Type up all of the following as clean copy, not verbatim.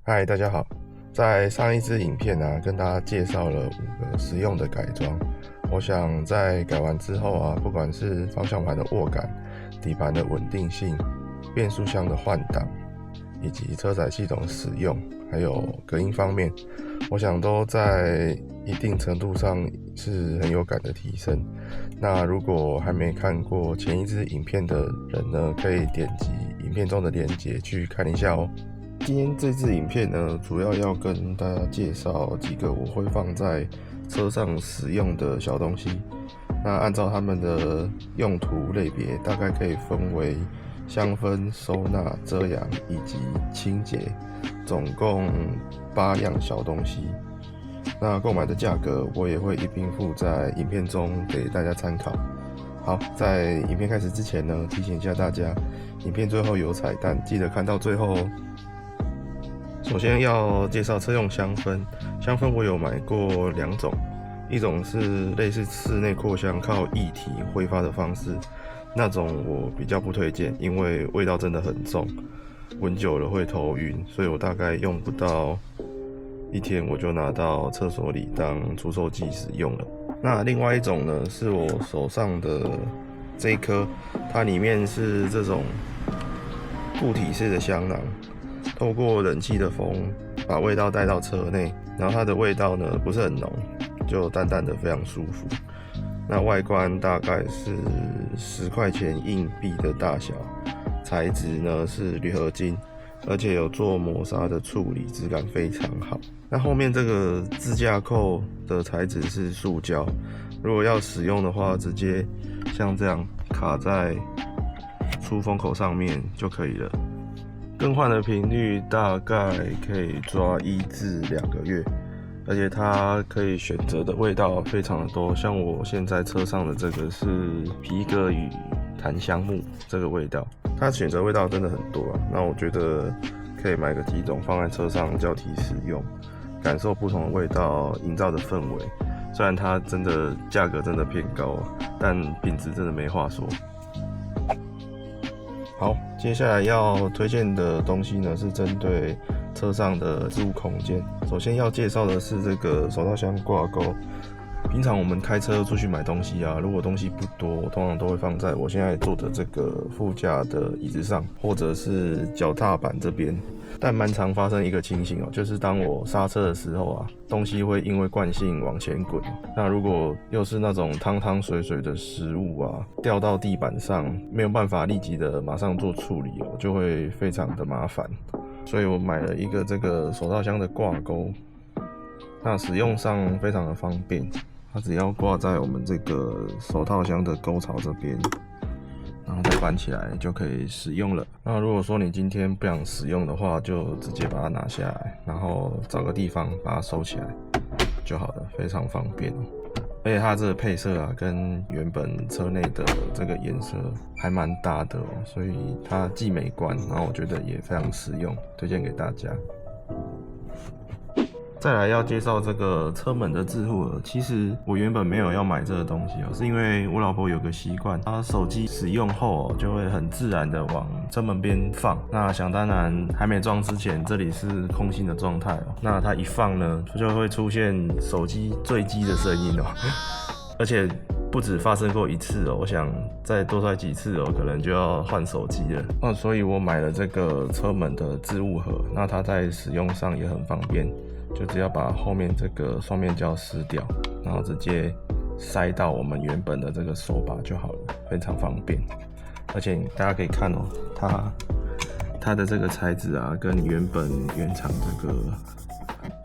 嗨，大家好。在上一支影片跟大家介绍了5个实用的改装。我想在改完之后不管是方向盘的握感、底盘的稳定性、变速箱的换挡，以及车载系统使用，还有隔音方面，我想都在一定程度上是很有感的提升。那如果还没看过前一支影片的人呢，可以点击影片中的连结去看一下哦。今天这支影片呢，主要要跟大家介绍几个我会放在车上使用的小东西。那按照它们的用途类别，大概可以分为香氛、收纳、遮阳以及清洁，总共8样小东西。那购买的价格我也会一并附在影片中给大家参考。好，在影片开始之前呢，提醒一下大家，影片最后有彩蛋，记得看到最后哦。首先要介绍车用香氛，香氛我有买过2种，一种是类似室内扩香靠液体挥发的方式，那种我比较不推荐，因为味道真的很重，闻久了会头晕，所以我大概用不到1天我就拿到厕所里当除臭剂使用了。那另外一种呢，是我手上的这一颗，它里面是这种固体式的香囊。透过冷气的风把味道带到车内，然后它的味道呢不是很浓，就淡淡的非常舒服。那外观大概是10块钱硬币的大小，材质呢是铝合金，而且有做磨砂的处理，质感非常好。那后面这个支架扣的材质是塑胶，如果要使用的话，直接像这样卡在出风口上面就可以了。更换的频率大概可以抓1至2个月，而且它可以选择的味道非常的多，像我现在车上的这个是皮革与檀香木这个味道，它选择味道真的很多那我觉得可以买个几种放在车上交替使用，感受不同的味道营造的氛围。虽然它真的价格真的偏高，但品质真的没话说。好，接下来要推荐的东西呢，是针对车上的置物空间。首先要介绍的是这个手套箱挂钩。平常我们开车出去买东西如果东西不多，我通常都会放在我现在坐的这个副驾的椅子上，或者是脚踏板这边。但蛮常发生一个情形就是当我刹车的时候东西会因为惯性往前滚。那如果又是那种汤汤水水的食物掉到地板上，没有办法立即的马上做处理就会非常的麻烦。所以我买了一个这个手套箱的挂钩，那使用上非常的方便。它只要挂在我们这个手套箱的沟槽这边，然后再绑起来就可以使用了。那如果说你今天不想使用的话，就直接把它拿下来，然后找个地方把它收起来就好了，非常方便。而且它这个配色跟原本车内的这个颜色还蛮搭的所以它既美观，然后我觉得也非常实用，推荐给大家。再来要介绍这个车门的置物盒，其实我原本没有要买这个东西是因为我老婆有个习惯，她手机使用后就会很自然的往车门边放。那想当然还没装之前，这里是空心的状态那她一放呢，就会出现手机坠机的声音而且不止发生过1次我想再多出几次可能就要换手机了所以我买了这个车门的置物盒，那它在使用上也很方便。就只要把后面这个双面胶撕掉，然后直接塞到我们原本的这个手把就好了，非常方便。而且大家可以看它的这个材质跟原厂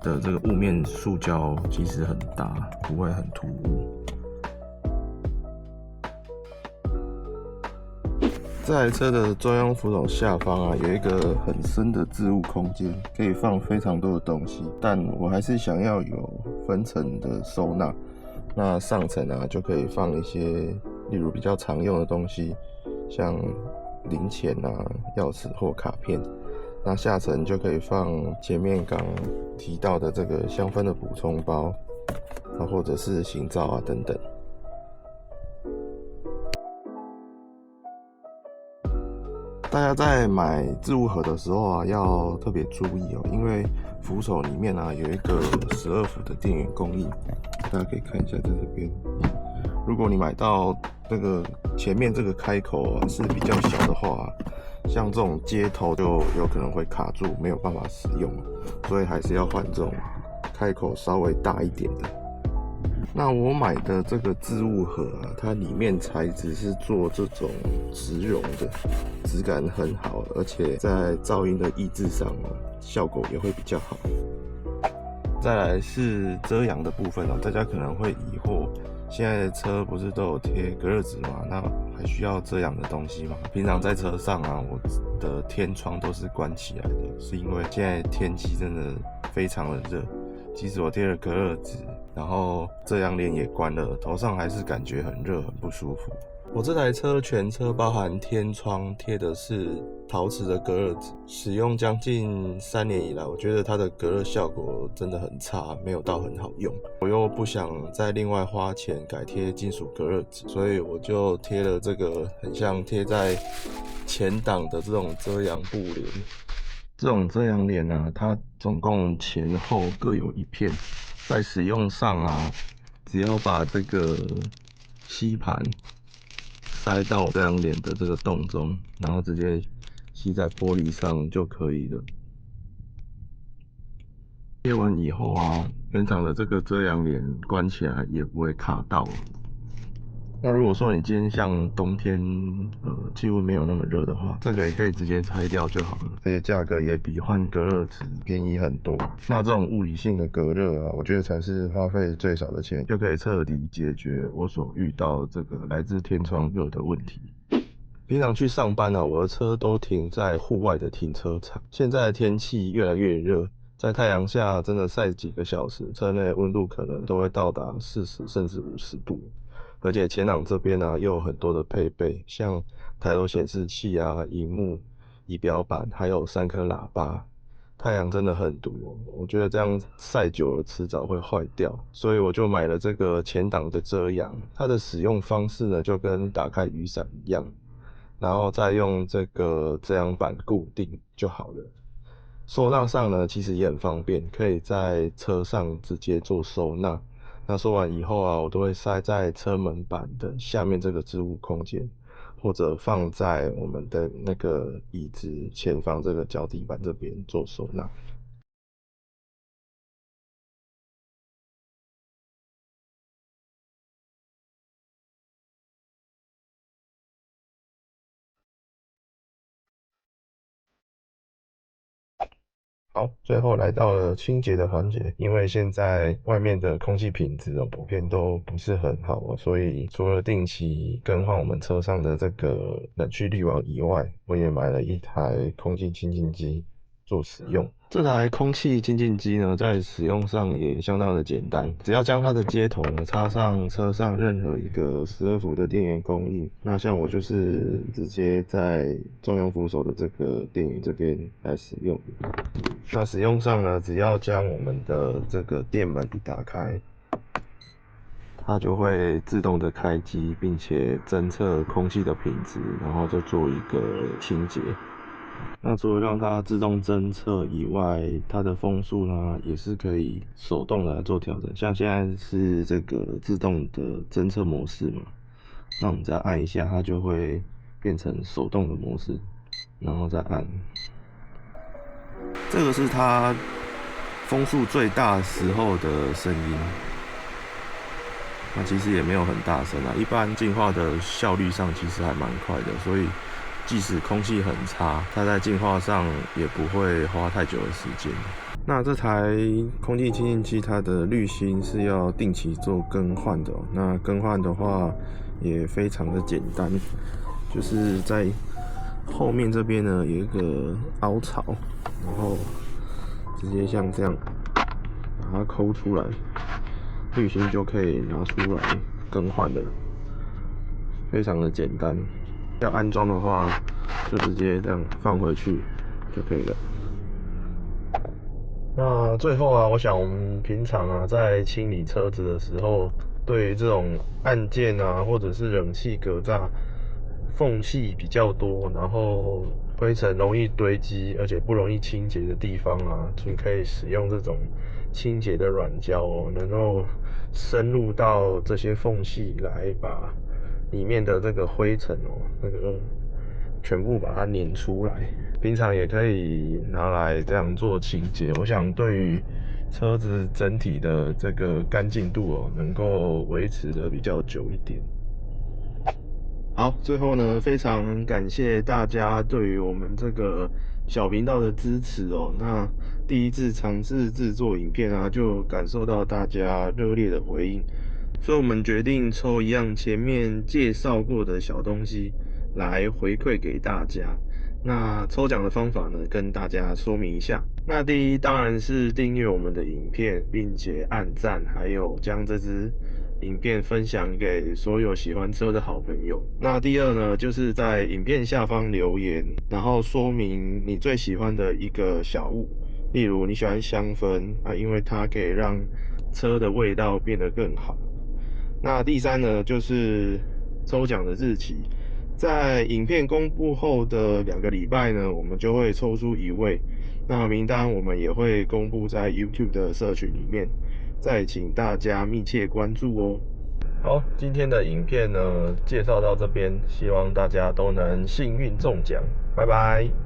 这个雾面塑胶其实很搭，不会很突兀。这台车的中央扶手下方有一个很深的置物空间，可以放非常多的东西，但我还是想要有分层的收纳。那上层就可以放一些例如比较常用的东西，像零钱钥匙或卡片。那下层就可以放前面刚提到的这个香氛的补充包或者是行照等等。大家在买置物盒的时候啊，要特别注意哦，因为扶手里面啊有一个12伏的电源供应，大家可以看一下在这边。如果你买到那个前面这个开口啊是比较小的话，像这种接头就有可能会卡住，没有办法使用，所以还是要换这种开口稍微大一点的。那我买的这个置物盒啊，它里面材质是做这种植绒的，质感很好，而且在噪音的抑制上效果也会比较好。再来是遮阳的部分大家可能会疑惑，现在的车不是都有贴隔热纸吗？那还需要遮阳的东西吗？平常在车上啊，我的天窗都是关起来的，是因为现在天气真的非常的热，即使我贴了隔热纸，然后遮阳帘也关了，头上还是感觉很热，很不舒服。我这台车全车包含天窗贴的是陶瓷的隔热纸，使用将近3年以来，我觉得它的隔热效果真的很差，没有到很好用。我又不想再另外花钱改贴金属隔热纸，所以我就贴了这个很像贴在前挡的这种遮阳布帘。这种遮阳帘啊，它总共前后各有1片，在使用上啊，只要把这个吸盘塞到遮阳帘的这个洞中，然后直接吸在玻璃上就可以了。贴完以后啊，原厂的这个遮阳帘关起来也不会卡到。那如果说你今天像冬天，气温没有那么热的话，这个也可以直接拆掉就好了，而且价格也比换隔热纸便宜很多。那这种物理性的隔热啊，我觉得才是花费最少的钱就可以彻底解决我所遇到这个来自天窗热的问题。平常去上班啊，我的车都停在户外的停车场。现在的天气越来越热，在太阳下真的晒几个小时，车内温度可能都会到达40甚至50度。而且前挡这边又有很多的配备，像抬头显示器啊、萤幕、仪表板，还有3颗喇叭。太阳真的很毒我觉得这样晒久了迟早会坏掉，所以我就买了这个前挡的遮阳。它的使用方式呢，就跟打开雨伞一样，然后再用这个遮阳板固定就好了。收纳上呢，其实也很方便，可以在车上直接做收纳。那收完以后啊，我都会塞在车门板的下面这个置物空间，或者放在我们的那个椅子前方这个脚底板这边做收纳。好，最后来到了清洁的环节，因为现在外面的空气品质普遍都不是很好所以除了定期更换我们车上的这个冷却滤网以外，我也买了一台空气清净机做使用。这台空气清净机呢，在使用上也相当的简单，只要将它的接头呢插上车上任何一个12伏的电源供应。那像我就是直接在中央扶手的这个电源这边来使用。那使用上呢，只要将我们的这个电门打开，它就会自动的开机，并且侦测空气的品质，然后就做一个清洁。那除了让它自动侦测以外，它的风速呢也是可以手动的来做调整。像现在是这个自动的侦测模式嘛，那我们再按一下，它就会变成手动的模式，然后再按。这个是它风速最大时候的声音。那其实也没有很大声一般净化的效率上其实还蛮快的，所以即使空气很差，它在净化上也不会花太久的时间。那这台空气清净机它的滤芯是要定期做更换的那更换的话也非常的简单，就是在后面这边呢有一个凹槽，然后直接像这样把它抠出来，滤芯就可以拿出来更换了，非常的简单。要安装的话，就直接这样放回去就可以了。那最后我想我们平常在清理车子的时候，对于这种按键或者是冷气格栅缝隙比较多，然后灰尘容易堆积，而且不容易清洁的地方啊，就可以使用这种清洁的软胶哦，能够深入到这些缝隙来把里面的这个灰尘哦，那个全部把它碾出来。平常也可以拿来这样做清洁，我想对于车子整体的这个干净度哦，能够维持的比较久一点。好，最后呢，非常感谢大家对于我们这个小频道的支持哦。那第一次尝试制作影片啊，就感受到大家热烈的回应，所以我们决定抽一样前面介绍过的小东西来回馈给大家。那抽奖的方法呢，跟大家说明一下。那第一当然是订阅我们的影片，并且按赞，还有将这支影片分享给所有喜欢车的好朋友。那第二呢，就是在影片下方留言，然后说明你最喜欢的一个小物，例如你喜欢香氛啊，因为它可以让车的味道变得更好。那第三呢，就是抽奖的日期，在影片公布后的2个礼拜呢，我们就会抽出1位。那名单我们也会公布在 YouTube 的社群里面，再请大家密切关注哦。好，今天的影片呢介绍到这边，希望大家都能幸运中奖，拜拜。